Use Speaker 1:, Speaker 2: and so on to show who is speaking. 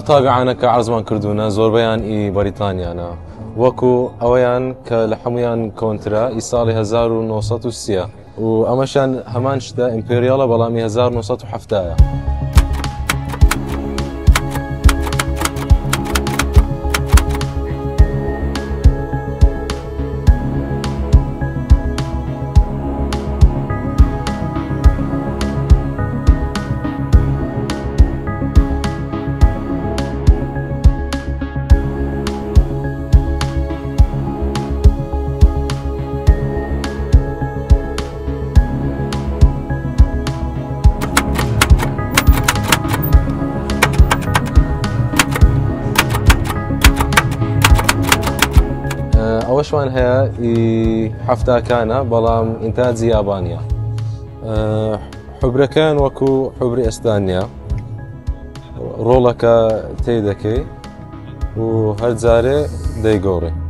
Speaker 1: طابعاً كعرزمان كردونا زوربيان بريطانيانا وكو اويان كلحميان كونترا ايصالي 1930 وامشان همان شتا امبريالا بلامي 1970. أول شوان هي حفتا كان بلام إنتاج يابانيا حبر كان وكو حبر إستانيا رولكا تيدكي وهرزاري ديغوري.